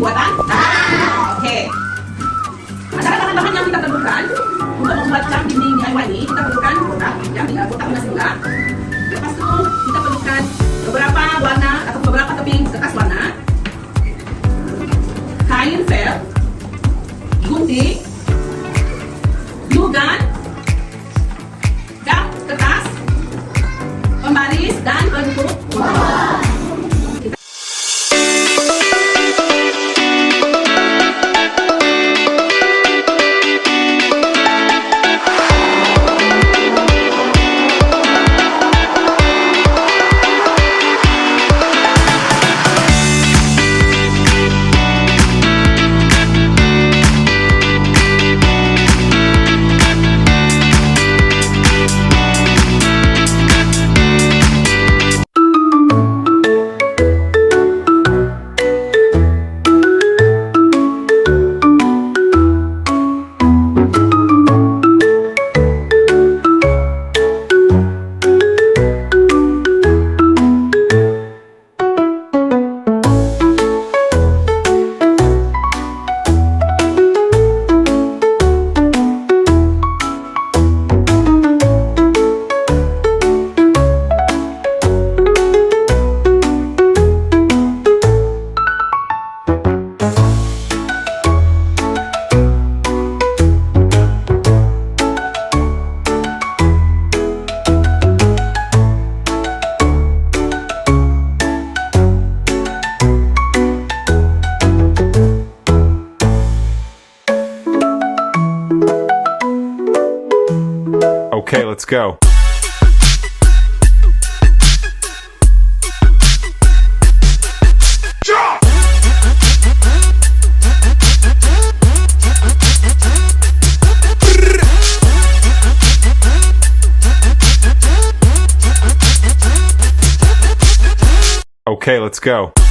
buatan? Oke. Antara bahan-bahan yang kita perlukan untuk membuat cat dinding DIY ini, kita perlukan kotak, kotak lunas juga. Lepas itu kita perlukan beberapa warna atau beberapa keping kertas warna, kain vel, gunting, glue gun, cat kertas, pembaris dan penutup. Okay, let's go. Okay, let's go.